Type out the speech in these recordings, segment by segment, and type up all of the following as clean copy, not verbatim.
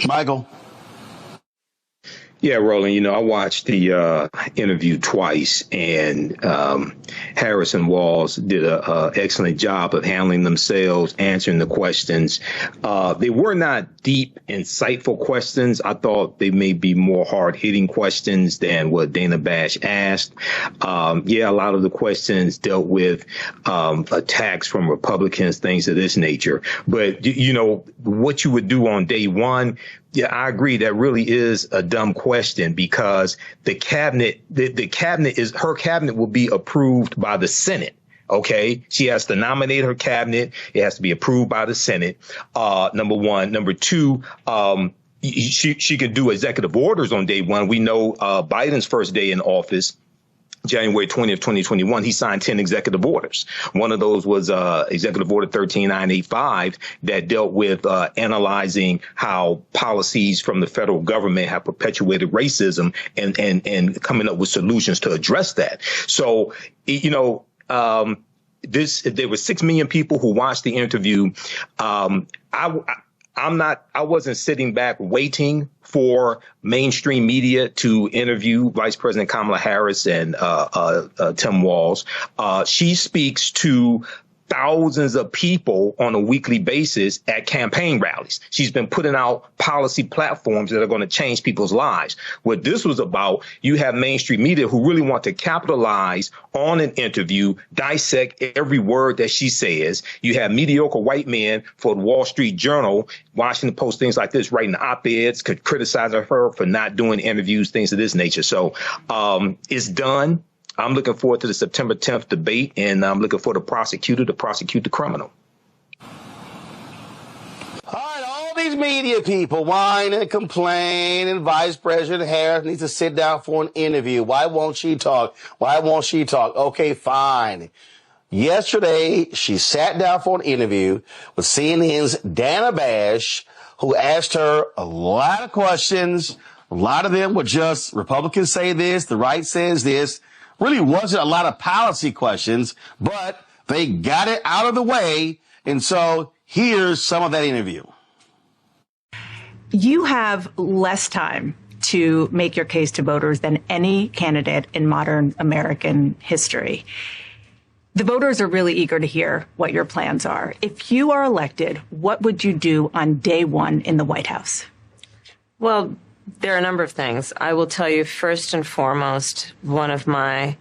Michael. Yeah, Roland, I watched the interview twice, and Harris and Walz did an excellent job of handling themselves, answering the questions. They were not deep, insightful questions. I thought they may be more hard-hitting questions than what Dana Bash asked. A lot of the questions dealt with attacks from Republicans, things of this nature. But, what you would do on day one, yeah, I agree. That really is a dumb question because the cabinet her cabinet will be approved by the Senate. OK, she has to nominate her cabinet. It has to be approved by the Senate. Number one. Number two, she could do executive orders on day one. We know Biden's first day in office, January 20th, 2021, he signed 10 executive orders. One of those was Executive Order 13985 that dealt with analyzing how policies from the federal government have perpetuated racism and coming up with solutions to address that. So, there were 6 million people who watched the interview. I wasn't sitting back waiting for mainstream media to interview Vice President Kamala Harris and Tim Walz. She speaks to thousands of people on a weekly basis at campaign rallies. She's been putting out policy platforms that are going to change people's lives. What this was about, you have mainstream media who really want to capitalize on an interview, dissect every word that she says. You have mediocre white men for the Wall Street Journal, Washington Post, things like this, writing op-eds, criticizing her for not doing interviews, things of this nature. So it's done. I'm looking forward to the September 10th debate, and I'm looking for the prosecutor to prosecute the criminal. All right, all these media people whine and complain, and Vice President Harris needs to sit down for an interview. Why won't she talk? Why won't she talk? Okay, fine. Yesterday, she sat down for an interview with CNN's Dana Bash, who asked her a lot of questions. A lot of them were just Republicans say this, the right says this. Really wasn't a lot of policy questions, but they got it out of the way. And so here's some of that interview. You have less time to make your case to voters than any candidate in modern American history. The voters are really eager to hear what your plans are. If you are elected, what would you do on day one in the White House? Well, there are a number of things. I will tell you, first and foremost, one of my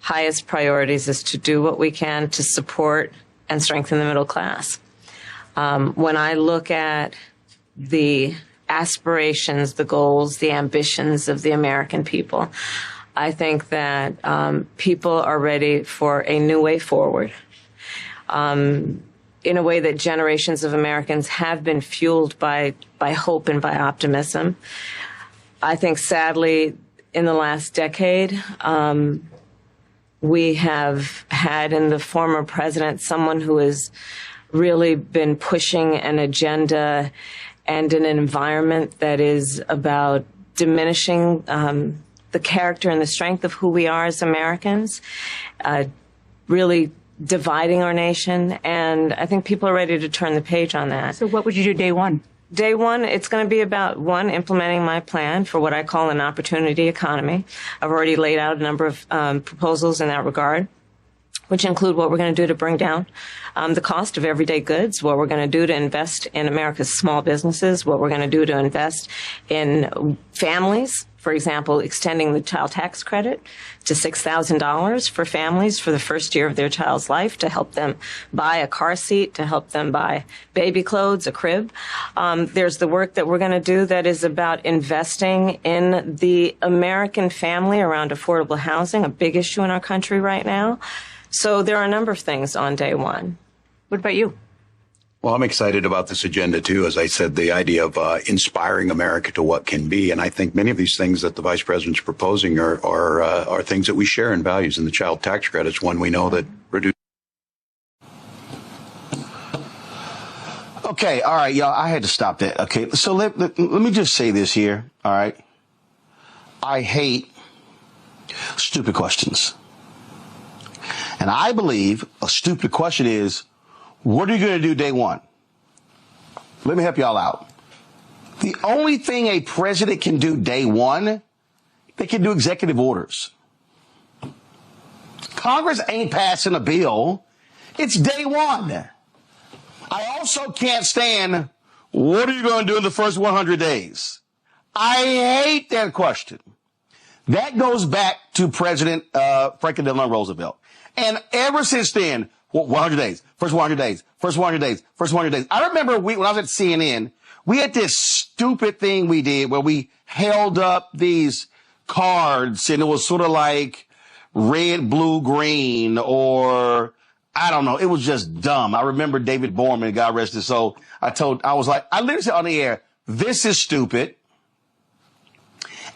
highest priorities is to do what we can to support and strengthen the middle class. When I look at the aspirations, the goals, the ambitions of the American people, I think that people are ready for a new way forward. In a way that generations of Americans have been fueled by hope and by optimism. I think, sadly, in the last decade, we have had in the former president someone who has really been pushing an agenda and an environment that is about diminishing the character and the strength of who we are as Americans, really dividing our nation, and I think people are ready to turn the page on that. So what would you do day one? Day one, it's going to be about, one, implementing my plan for what I call an opportunity economy. I've already laid out a number of proposals in that regard, which include what we're going to do to bring down the cost of everyday goods, what we're going to do to invest in America's small businesses, what we're going to do to invest in families. For example, extending the child tax credit to $6,000 for families for the first year of their child's life to help them buy a car seat, to help them buy baby clothes, a crib. There's the work that we're going to do that is about investing in the American family around affordable housing, a big issue in our country right now. So there are a number of things on day one. What about you? Well, I'm excited about this agenda, too. As I said, the idea of inspiring America to what can be. And I think many of these things that the vice president's proposing are things that we share in values. And the child tax credit is one we know that reduces. Okay. All right, y'all. I had to stop that. Okay. So let me just say this here. All right. I hate stupid questions. And I believe a stupid question is, what are you going to do day one? Let me help y'all out. The only thing a president can do day one, they can do executive orders. Congress ain't passing a bill. It's day one. I also can't stand, what are you going to do in the first 100 days? I hate that question. That goes back to President Franklin Delano Roosevelt. And ever since then, 100 days, first 100 days, first 100 days, first 100 days. I remember when I was at CNN, we had this stupid thing we did where we held up these cards and it was sort of like red, blue, green, or I don't know. It was just dumb. I remember David Borman, God rest his soul. I literally said on the air, this is stupid.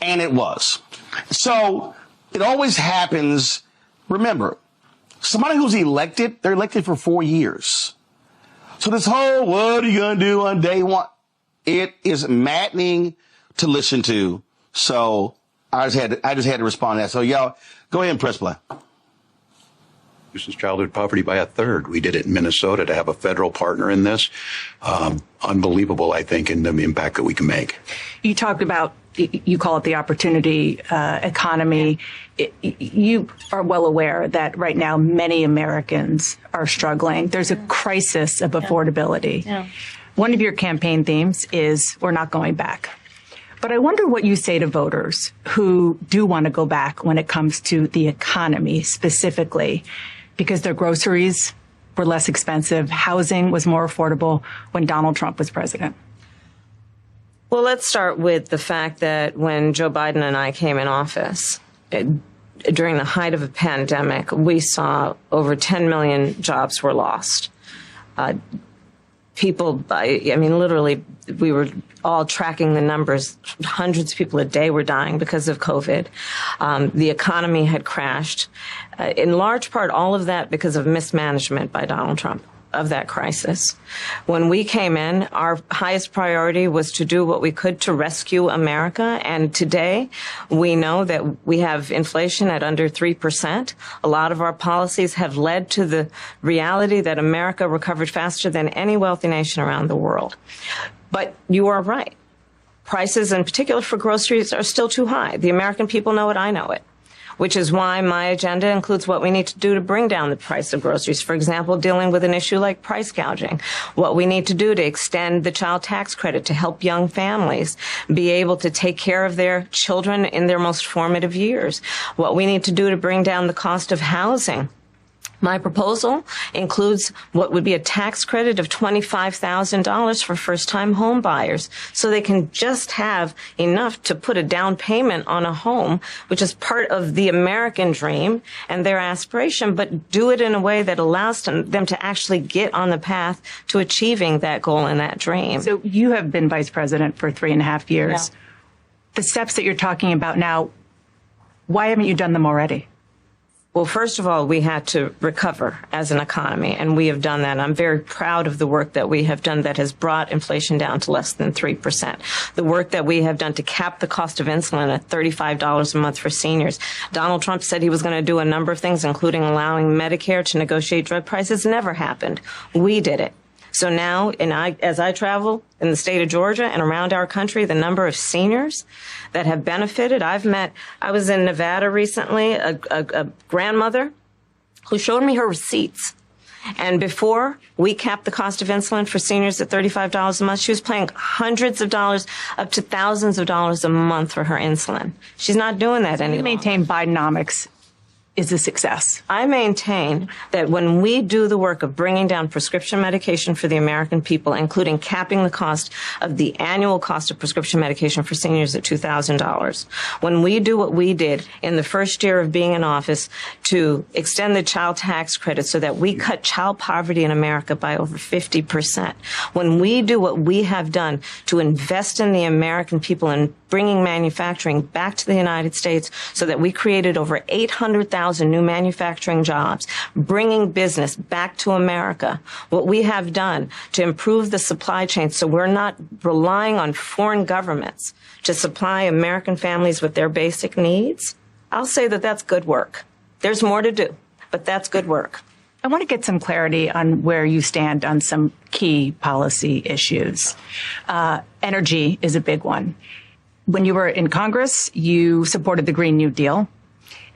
And it was. So it always happens. Remember, somebody who's elected, they're elected for 4 years. So this whole, what are you going to do on day one? It is maddening to listen to. So I just had to respond to that. So y'all, go ahead and press play. Reduces childhood poverty by a third. We did it in Minnesota to have a federal partner in this. Unbelievable, I think, in the impact that we can make. You talked about, you call it the opportunity economy. You are well aware that right now many Americans are struggling. There's a crisis of affordability. Yeah. One of your campaign themes is we're not going back. But I wonder what you say to voters who do want to go back when it comes to the economy specifically, because their groceries were less expensive, housing was more affordable when Donald Trump was president. Well, let's start with the fact that when Joe Biden and I came in office, during the height of a pandemic, we saw over 10 million jobs were lost. People, literally, we were all tracking the numbers. Hundreds of people a day were dying because of COVID. The economy had crashed. In large part, all of that because of mismanagement by Donald Trump of that crisis. When we came in, our highest priority was to do what we could to rescue America. And today, we know that we have inflation at under 3%. A lot of our policies have led to the reality that America recovered faster than any wealthy nation around the world. But you are right. Prices, in particular for groceries, are still too high. The American people know it. I know it. Which is why my agenda includes what we need to do to bring down the price of groceries. For example, dealing with an issue like price gouging. What we need to do to extend the child tax credit to help young families be able to take care of their children in their most formative years. What we need to do to bring down the cost of housing. My proposal includes what would be a tax credit of $25,000 for first-time home buyers, so they can just have enough to put a down payment on a home, which is part of the American dream and their aspiration, but do it in a way that allows them to actually get on the path to achieving that goal and that dream. So you have been vice president for 3.5 years. Yeah. The steps that you're talking about now, why haven't you done them already? Well, first of all, we had to recover as an economy, and we have done that. I'm very proud of the work that we have done that has brought inflation down to less than 3%. The work that we have done to cap the cost of insulin at $35 a month for seniors. Donald Trump said he was going to do a number of things, including allowing Medicare to negotiate drug prices. Never happened. We did it. So now, as I travel in the state of Georgia and around our country, the number of seniors that have benefited, I was in Nevada recently, a grandmother who showed me her receipts. And before we capped the cost of insulin for seniors at $35 a month, she was paying hundreds of dollars up to thousands of dollars a month for her insulin. She's not doing that anymore. You maintain Bidenomics is a success. I maintain that when we do the work of bringing down prescription medication for the American people, including capping the cost of the annual cost of prescription medication for seniors at $2,000, when we do what we did in the first year of being in office to extend the child tax credit so that we cut child poverty in America by over 50%, when we do what we have done to invest in the American people and bringing manufacturing back to the United States so that we created over 800,000 new manufacturing jobs, bringing business back to America. What we have done to improve the supply chain so we're not relying on foreign governments to supply American families with their basic needs, I'll say that that's good work. There's more to do, but that's good work. I want to get some clarity on where you stand on some key policy issues. Energy is a big one. When you were in Congress, you supported the Green New Deal.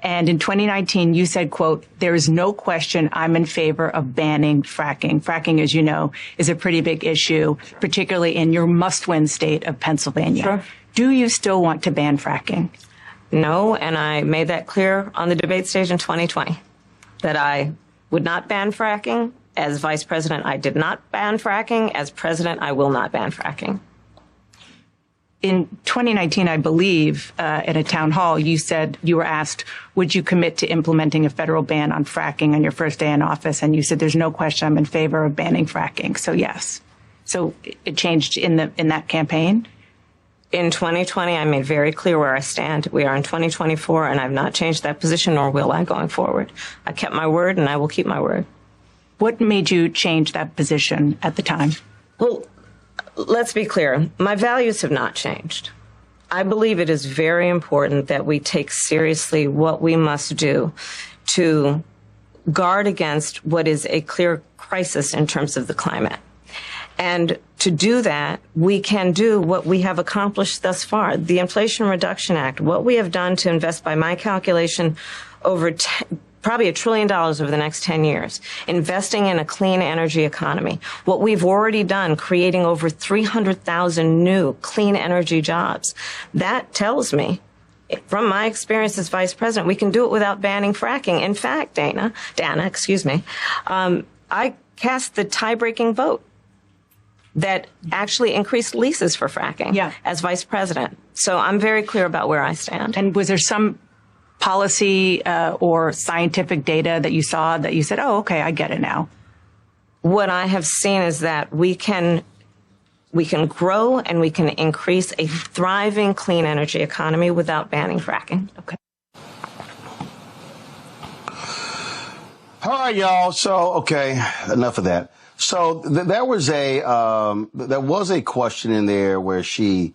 And in 2019, you said, quote, "There is no question I'm in favor of banning fracking." Fracking, as you know, is a pretty big issue, particularly in your must-win state of Pennsylvania. Sure. Do you still want to ban fracking? No, and I made that clear on the debate stage in 2020, that I would not ban fracking. As vice president, I did not ban fracking. As president, I will not ban fracking. In 2019, I believe, at a town hall, you said you were asked, would you commit to implementing a federal ban on fracking on your first day in office? And you said, there's no question I'm in favor of banning fracking. So yes. So it changed in that campaign? In 2020, I made very clear where I stand. We are in 2024, and I've not changed that position, nor will I going forward. I kept my word, and I will keep my word. What made you change that position at the time? Well, let's be clear. My values have not changed. I believe it is very important that we take seriously what we must do to guard against what is a clear crisis in terms of the climate. And to do that, we can do what we have accomplished thus far. The Inflation Reduction Act, what we have done to invest, by my calculation, over probably $1 trillion over the next 10 years, investing in a clean energy economy. What we've already done, creating over 300,000 new clean energy jobs. That tells me, from my experience as vice president, we can do it without banning fracking. In fact, Dana, I cast the tie-breaking vote that actually increased leases for fracking as vice president. So I'm very clear about where I stand. And was there some policy or scientific data that you saw that you said, oh, okay, I get it now? What I have seen is that we can grow and we can increase a thriving clean energy economy without banning fracking. Okay. All right, y'all. So, okay, enough of that. So there was a question in there where she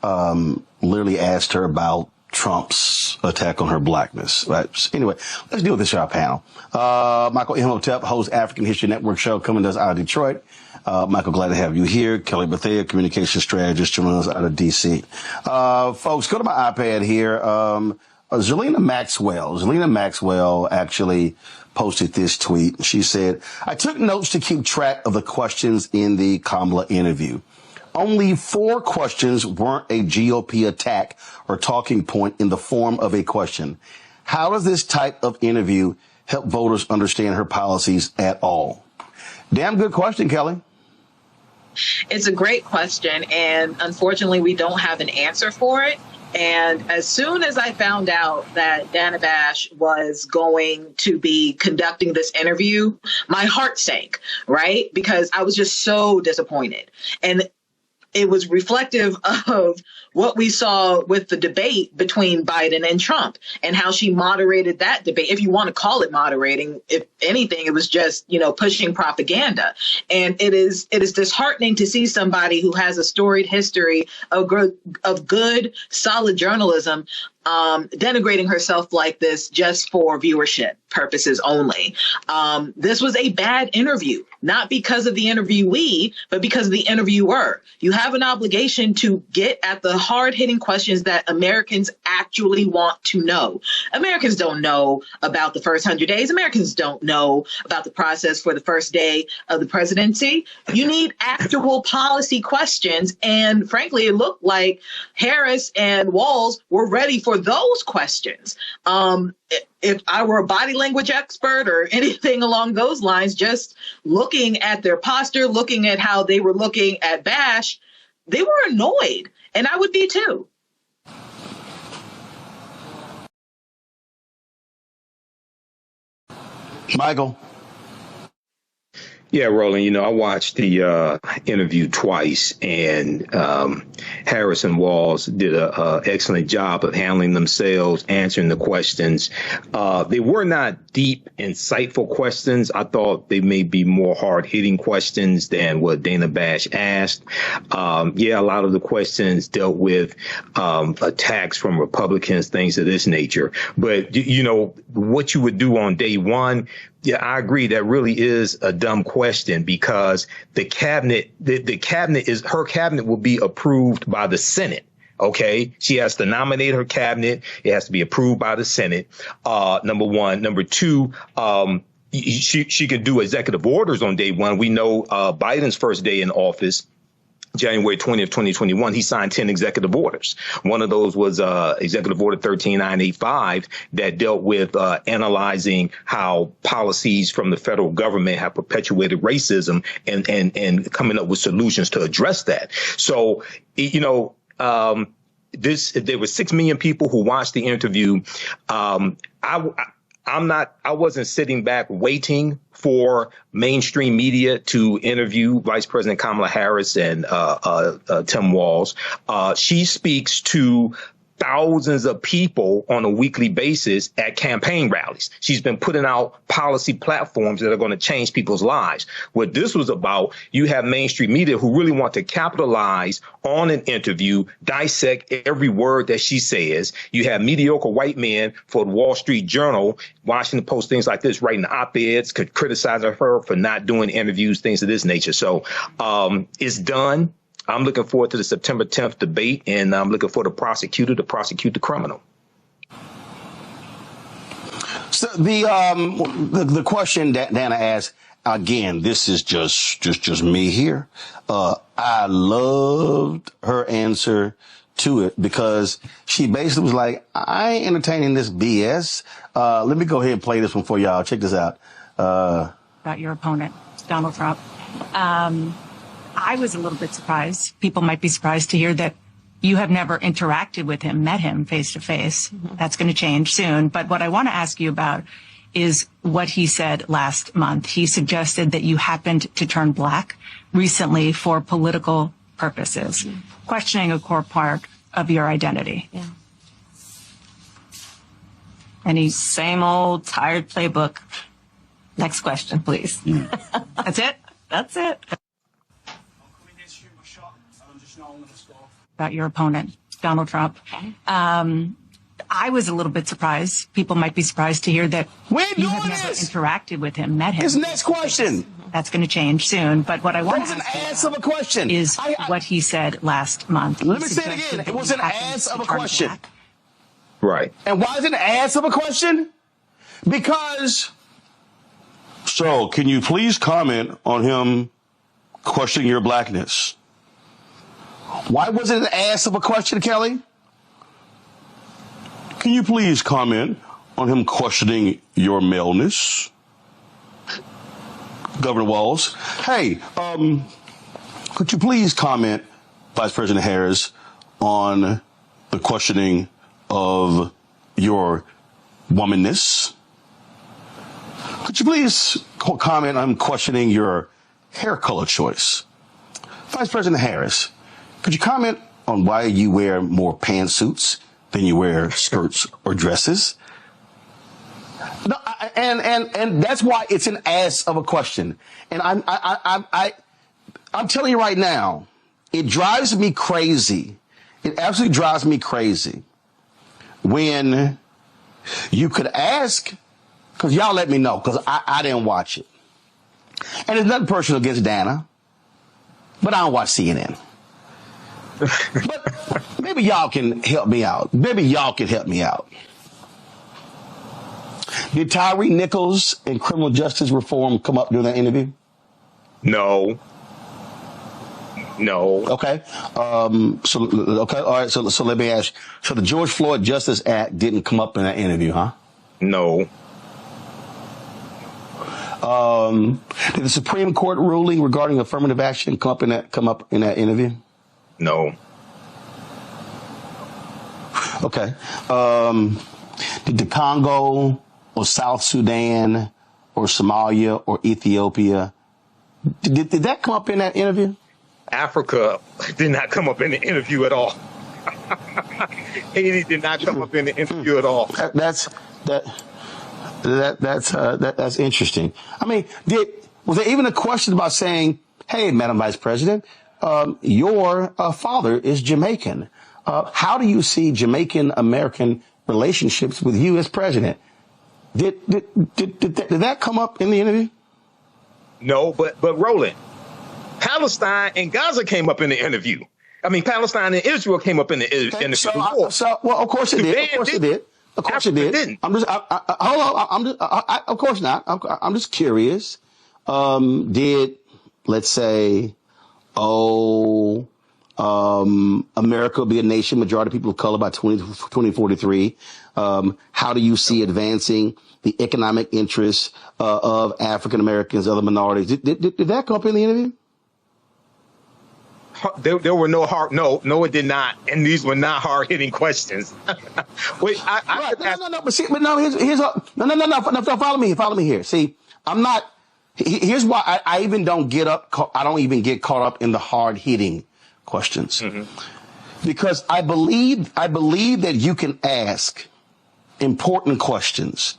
literally asked her about Trump's attack on her blackness. Right? Anyway, let's deal with this in our panel. Michael Imhotep, hosts African History Network show coming to us out of Detroit. Michael, glad to have you here. Kelly Bethea, communication strategist, joining us out of D.C. Folks, go to my iPad here. Zelina Maxwell actually posted this tweet. She said, I took notes to keep track of the questions in the Kamala interview. Only 4 questions weren't a GOP attack or talking point in the form of a question. How does this type of interview help voters understand her policies at all? Damn good question, Kelly. It's a great question, and unfortunately, we don't have an answer for it. And as soon as I found out that Dana Bash was going to be conducting this interview, my heart sank, right? Because I was just so disappointed. And it was reflective of what we saw with the debate between Biden and Trump and how she moderated that debate. If you want to call it moderating, if anything, it was just, pushing propaganda. And it is disheartening to see somebody who has a storied history of good, solid journalism denigrating herself like this just for viewership purposes only. This was a bad interview, not because of the interviewee, but because of the interviewer. You have an obligation to get at the hard-hitting questions that Americans actually want to know. Americans don't know about the first 100 days. Americans don't know about the process for the first day of the presidency. You need actual policy questions. And frankly, it looked like Harris and Walz were ready for those questions. If I were a body language expert or anything along those lines, just looking at their posture, looking at how they were looking at Bash, they were annoyed. And I would be too. Michael. Yeah, Roland, I watched the interview twice, and Harris and Walz did an excellent job of handling themselves, answering the questions. They were not deep, insightful questions. I thought they may be more hard-hitting questions than what Dana Bash asked. A lot of the questions dealt with attacks from Republicans, things of this nature. But, what you would do on day one, Yeah, I agree. That really is a dumb question because the cabinet, her cabinet will be approved by the Senate. OK, she has to nominate her cabinet. It has to be approved by the Senate. Number one. Number two, she could do executive orders on day one. We know Biden's first day in office, January 20th, 2021, he signed 10 executive orders. One of those was Executive Order 13985 that dealt with analyzing how policies from the federal government have perpetuated racism and coming up with solutions to address that. So, you know, there were 6 million people who watched the interview. I wasn't sitting back waiting for mainstream media to interview Vice President Kamala Harris and Tim Walz. She speaks to thousands of people on a weekly basis at campaign rallies. She's been putting out policy platforms that are going to change people's lives. What this was about, you have mainstream media who really want to capitalize on an interview, dissect every word that she says. You have mediocre white men for the Wall Street Journal, Washington Post, things like this, writing op-eds, criticizing her for not doing interviews, things of this nature. So it's done. I'm looking forward to the September 10th debate, and I'm looking for the prosecutor to prosecute the criminal. So the question that Dana asked, again, this is just me here. I loved her answer to it because she basically was like, I ain't entertaining this BS. Let me go ahead and play this one for y'all. Check this out. About your opponent, Donald Trump. I was a little bit surprised. People might be surprised to hear that you have never interacted with him, met him face to face. That's going to change soon. But what I want to ask you about is what he said last month. He suggested that you happened to turn black recently for political purposes, questioning a core part of your identity. Yeah. And he's same old tired playbook. Next question, please. That's it? That's it. About your opponent, Donald Trump. Okay. I was a little bit surprised. People might be surprised to hear that you have never interacted with him, met him. His next question. That's going to change soon. But what I want to ask of a question is what he said last month. Let me say it again. It was an ass of a question. Black. Right. And why is it an ass of a question? Because, so can you please comment on him questioning your blackness? Why was it an ass of a question, Kelly? Can you please comment on him questioning your maleness? Governor Walz, hey, could you please comment, Vice President Harris, on the questioning of your womanness? Could you please comment on questioning your hair color choice? Vice President Harris, could you comment on why you wear more pantsuits than you wear skirts or dresses? No, and that's why it's an ass of a question. And I'm telling you right now, it drives me crazy. It absolutely drives me crazy when you could ask, because y'all let me know, because I didn't watch it. And it's nothing personal against Dana, but I don't watch CNN. But maybe y'all can help me out. Did Tyree Nichols and criminal justice reform come up during that interview? No. Okay. All right. So let me ask you. So the George Floyd Justice Act didn't come up in that interview, huh? No. Did the Supreme Court ruling regarding affirmative action come up in that interview? No. Okay. Did the Congo or South Sudan or Somalia or Ethiopia, did that come up in that interview? Africa did not come up in the interview at all. Haiti did not come up in the interview at all. That's interesting. I mean, was there even a question about saying, hey, Madam Vice President, your father is Jamaican. How do you see Jamaican-American relationships with you as president? Did that come up in the interview? No, but Roland, Palestine and Gaza came up in the interview. I mean, Palestine and Israel came up in the interview. Well, of course it did. Of course it did. Of course it did. Didn't. Hold on. Of course not. I'm just curious. Did, let's say, America be a nation, majority of people of color by 2043? How do you see advancing the economic interests of African Americans, other minorities? Did that come up in the interview? There were no it did not, and these were not hard hitting questions. Wait, follow me here. See, I'm not. Here's why I even don't get up. I don't even get caught up in the hard hitting questions, because I believe that you can ask important questions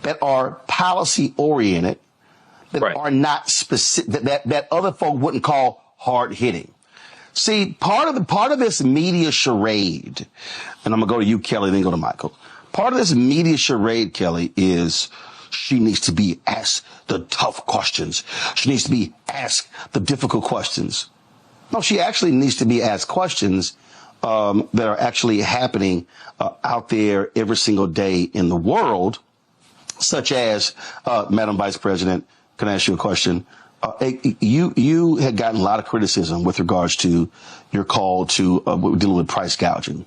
that are policy oriented, that are not specific, that other folk wouldn't call hard hitting. See, part of this media charade, and I'm gonna go to you, Kelly, then go to Michael. Part of this media charade, Kelly, is she needs to be asked the tough questions. She needs to be asked the difficult questions. No, she actually needs to be asked questions that are actually happening out there every single day in the world, such as, Madam Vice President, can I ask you a question? You had gotten a lot of criticism with regards to your call to dealing with price gouging.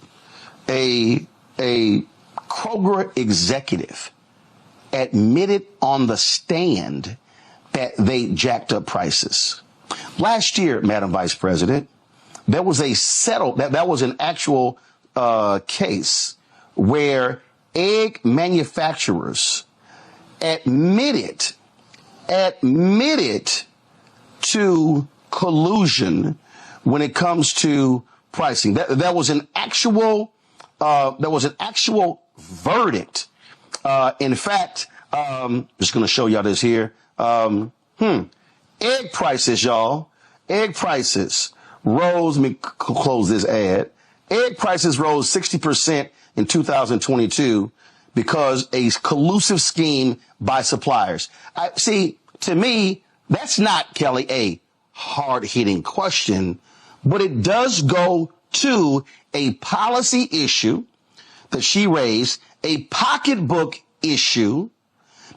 A Kroger executive admitted on the stand that they jacked up prices. Last year, Madam Vice President, there was that was an actual case where egg manufacturers admitted to collusion when it comes to pricing. There was an actual verdict. In fact, just going to show y'all this here. Egg prices, y'all. Egg prices rose. Let me close this ad. Egg prices rose 60% in 2022 because a collusive scheme by suppliers. To me, that's not, Kelly, a hard-hitting question, but it does go to a policy issue that she raised, a pocketbook issue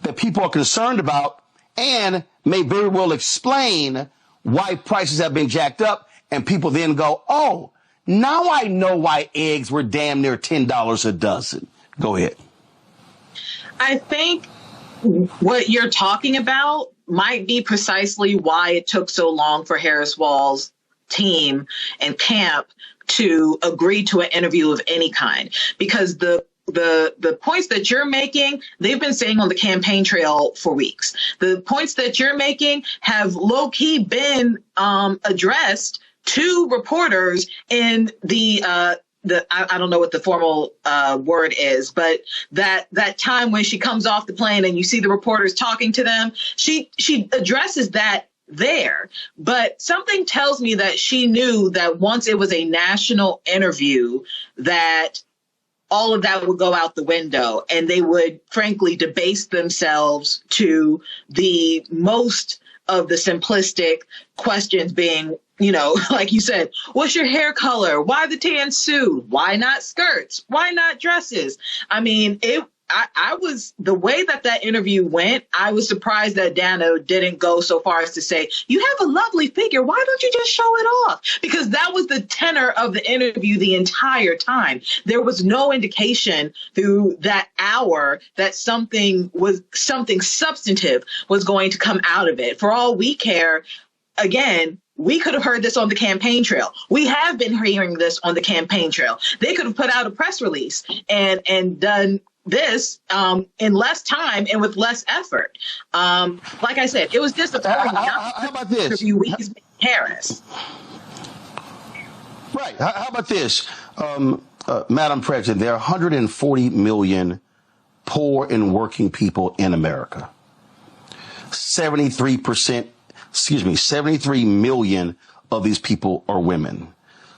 that people are concerned about, and may very well explain why prices have been jacked up, and people then go, oh, now I know why eggs were damn near $10 a dozen. Go ahead. I think what you're talking about might be precisely why it took so long for Harris Walz' team and camp to agree to an interview of any kind, because the points that you're making, they've been saying on the campaign trail for weeks. The points that you're making have low-key been addressed to reporters in I don't know what the formal word is, but that time when she comes off the plane and you see the reporters talking to them, she addresses that there. But something tells me that she knew that once it was a national interview, that all of that would go out the window, and they would frankly debase themselves to the most of the simplistic questions being, like you said, what's your hair color? Why the tan suit? Why not skirts? Why not dresses? I mean, I was, the way that interview went, I was surprised that Dano didn't go so far as to say, you have a lovely figure. Why don't you just show it off? Because that was the tenor of the interview the entire time. There was no indication through that hour that something substantive was going to come out of it. For all we care, again, we could have heard this on the campaign trail. We have been hearing this on the campaign trail. They could have put out a press release and done this in less time and with less effort. Like I said, it was disappointing. How about this? Harris. Right. How about this? Madam President, there are 140 million poor and working people in America. 73 million of these people are women.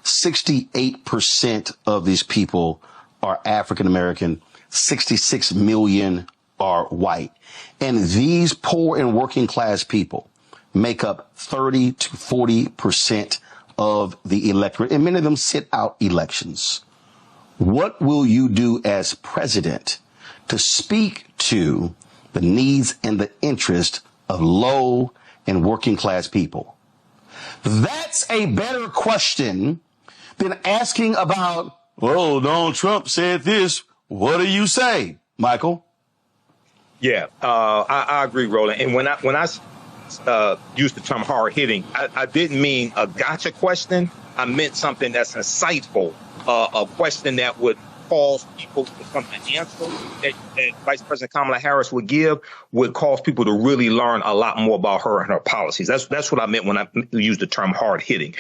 68% of these people are African American. 66 million are white. And these poor and working class people make up 30 to 40% of the electorate, and many of them sit out elections. What will you do as president to speak to the needs and the interest of low and working class people? That's a better question than asking about, well, Donald Trump said this. What do you say, Michael? Yeah, I agree, Roland. And when I used the term hard hitting, I didn't mean a gotcha question. I meant something that's insightful, a question that would cause people to come to answer that Vice President Kamala Harris would give, would cause people to really learn a lot more about her and her policies. That's what I meant when I used the term hard hitting.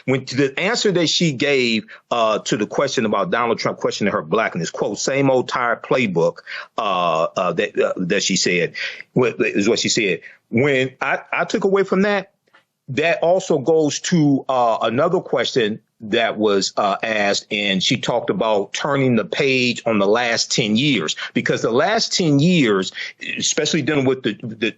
When the answer that she gave to the question about Donald Trump questioning her blackness, quote, same old tired playbook that she said, is what she said. When I took away from that, that also goes to another question that was asked, and she talked about turning the page on the last 10 years, because the last 10 years, especially dealing with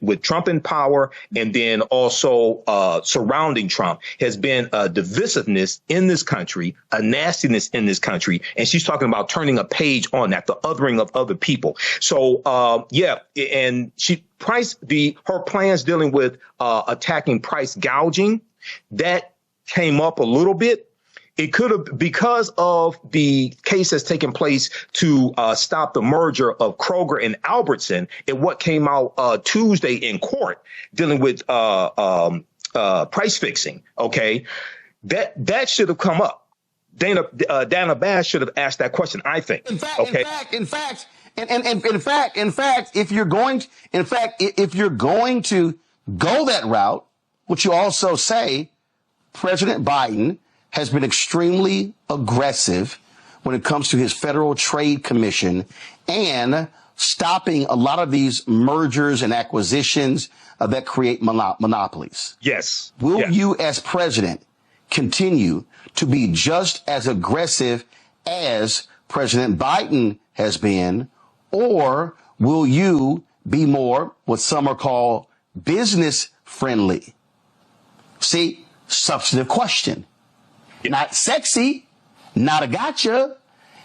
with Trump in power and then also surrounding Trump, has been a divisiveness in this country, a nastiness in this country. And she's talking about turning a page on that, the othering of other people. So, yeah, and her plans dealing with attacking price gouging, that came up a little bit. It could have, because of the case that's taken place to stop the merger of Kroger and Albertson, and what came out Tuesday in court dealing with price fixing. OK, that should have come up. Dana Bash should have asked that question, I think. In fact, if you're going to go that route, which you also say, President Biden has been extremely aggressive when it comes to his Federal Trade Commission and stopping a lot of these mergers and acquisitions that create monopolies. Yes. Will you, as president, continue to be just as aggressive as President Biden has been, or will you be more what some are called business friendly? See, substantive question. Not sexy, not a gotcha,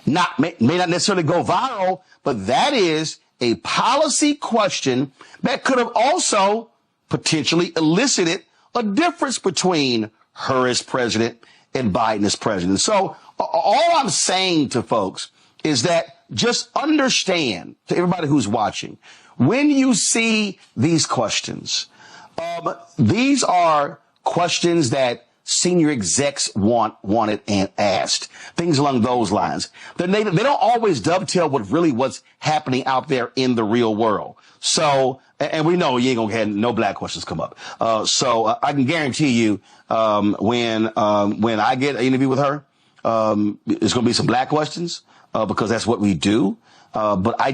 may not necessarily go viral, but that is a policy question that could have also potentially elicited a difference between her as president and Biden as president. So all I'm saying to folks is that just understand, to everybody who's watching, when you see these questions, these are questions that senior execs wanted and asked, things along those lines. They don't always dovetail with really what's happening out there in the real world. So, and we know you ain't gonna have no black questions come up. So I can guarantee you, when I get an interview with her, it's gonna be some black questions, because that's what we do. But I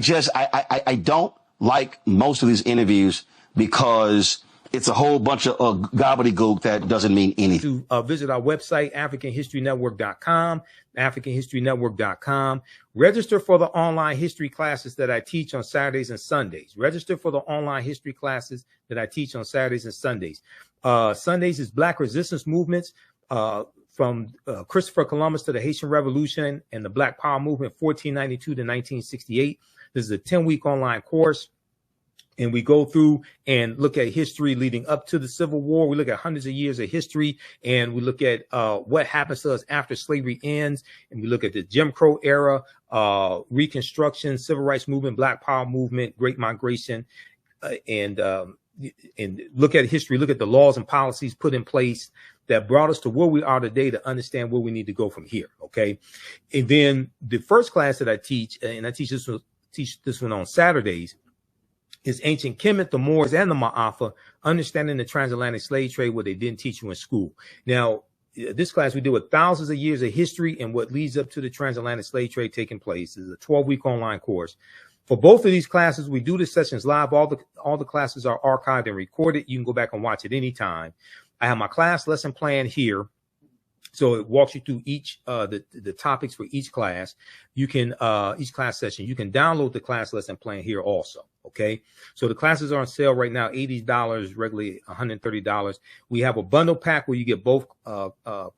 don't like most of these interviews because it's a whole bunch of gobbledygook that doesn't mean anything. To visit our website, AfricanHistoryNetwork.com, AfricanHistoryNetwork.com. Register for the online history classes that I teach on Saturdays and Sundays. Register for the online history classes that I teach on Saturdays and Sundays. Sundays is Black Resistance Movements, from Christopher Columbus to the Haitian Revolution and the Black Power Movement, 1492 to 1968. This is a 10-week online course. And we go through and look at history leading up to the Civil War. We look at hundreds of years of history, and we look at what happens to us after slavery ends. And we look at the Jim Crow era, Reconstruction, Civil Rights Movement, Black Power Movement, Great Migration, and look at history, look at the laws and policies put in place that brought us to where we are today to understand where we need to go from here. Okay. And then the first class that I teach, and I teach this one on Saturdays, is Ancient Kemet, the Moors, and the Ma'afa, understanding the transatlantic slave trade, what they didn't teach you in school. Now, this class we deal with thousands of years of history and what leads up to the transatlantic slave trade taking place. This is a 12-week online course. For both of these classes, we do the sessions live. All the classes are archived and recorded. You can go back and watch it anytime. I have my class lesson plan here. So it walks you through each the topics for each class. You can each class session. You can download the class lesson plan here also. Okay, so the classes are on sale right now, $80, regularly $130. We have a bundle pack where you get both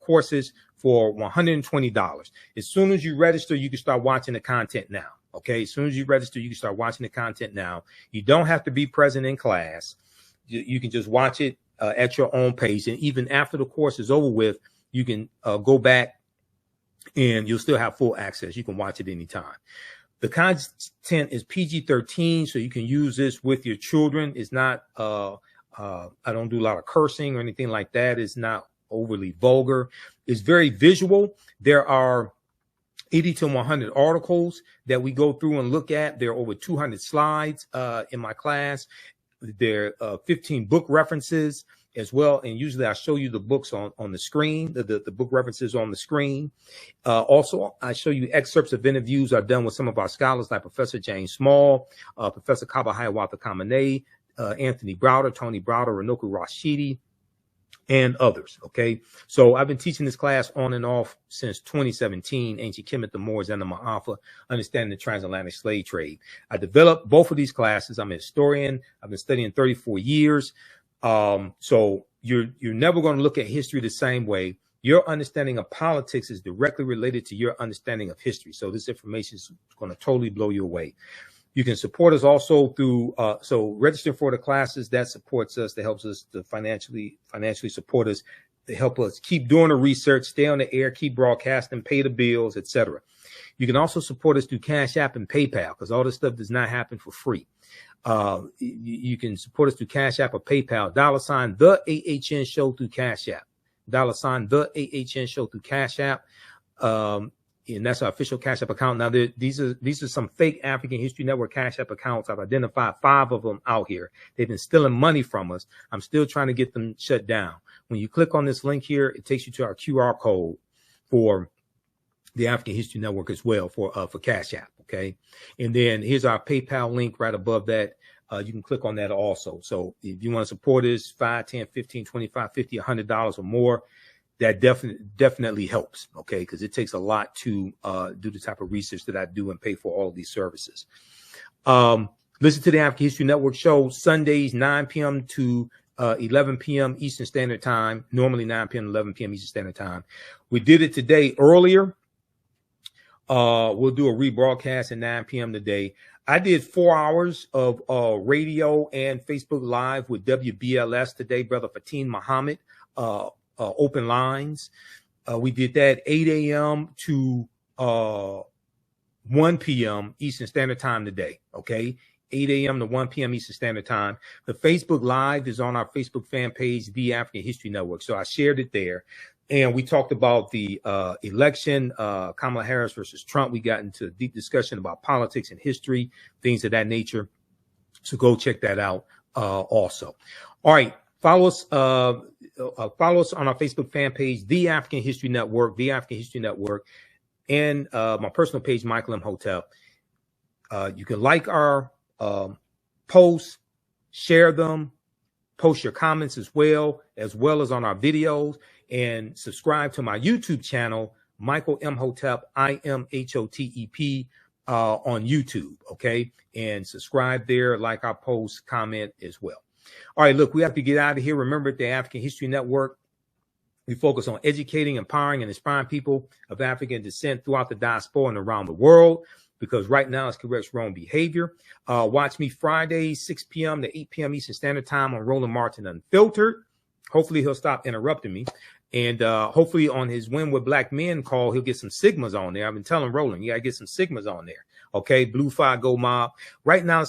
courses for $120. As soon as you register, you can start watching the content now. Okay, as soon as you register, you can start watching the content now. You don't have to be present in class. You can just watch it at your own pace. And even after the course is over with, you can go back and you'll still have full access. You can watch it anytime. The content is PG-13, so you can use this with your children. It's not, I don't do a lot of cursing or anything like that. It's not overly vulgar. It's very visual. There are 80 to 100 articles that we go through and look at. There are over 200 slides in my class. There are 15 book references as well. And usually I show you the books on the screen, the book references on the screen. Also, I show you excerpts of interviews I've done with some of our scholars like Professor James Small, Professor Kaba Hiawatha Kamene, Anthony Browder, Tony Browder, Renoku Rashidi, and others. Okay, so I've been teaching this class on and off since 2017, Ancient Kemet, the Moors, and the Ma'afa, Understanding the Transatlantic Slave Trade. I developed both of these classes. I'm a historian. I've been studying 34 years. So you're never going to look at history the same way. Your understanding of politics is directly related to your understanding of history. So this information is going to totally blow you away. You can support us also through, so register for the classes. That supports us, that helps us to financially support us, to help us keep doing the research, stay on the air, keep broadcasting, pay the bills, etc. You can also support us through Cash App and PayPal, because all this stuff does not happen for free. You can support us through Cash App or PayPal, $ the AHN show through Cash App, $ the AHN show through Cash App. And that's our official Cash App account. Now, these are some fake African History Network Cash App accounts. I've identified 5 of them out here. They've been stealing money from us. I'm still trying to get them shut down. When you click on this link here, it takes you to our QR code for the African History Network as well for Cash App. Okay. And then here's our PayPal link right above that. You can click on that also. So if you want to support us, $5, $10, $15, $25, $50, $100 or more, that definitely helps. Okay. Because it takes a lot to do the type of research that I do and pay for all of these services. Listen to the African History Network show Sundays, 9 p.m. to 11 p.m. Eastern Standard Time, normally 9 p.m. to 11 p.m. Eastern Standard Time. We did it today earlier. We'll do a rebroadcast at 9 p.m. today. I did 4 hours of radio and Facebook Live with WBLS today, Brother Fatin Muhammad, open lines. We did that 8 a.m. to 1 p.m. Eastern Standard Time today, okay? 8 a.m. to 1 p.m. Eastern Standard Time. The Facebook Live is on our Facebook fan page, The African History Network, so I shared it there. And we talked about the election, Kamala Harris versus Trump. We got into a deep discussion about politics and history, things of that nature. So go check that out also. All right. Follow us on our Facebook fan page, The African History Network, The African History Network, and my personal page, Michael Imhotep. You can like our posts, share them, post your comments as well as on our videos, and subscribe to my YouTube channel, Michael Imhotep, IMHOTEP, on YouTube. Okay. And subscribe there, like our posts, comment as well. All right. Look, we have to get out of here. Remember, the African History Network, we focus on educating, empowering, and inspiring people of African descent throughout the diaspora and around the world, because right now it's corrects wrong behavior. Watch me Friday, 6 p.m. to 8 p.m. Eastern Standard Time on Roland Martin Unfiltered. Hopefully he'll stop interrupting me. And hopefully on his Win with Black Men call, he'll get some Sigmas on there. I've been telling Roland, you got to get some Sigmas on there. Okay, Blue Fire Go Mob. Right now it's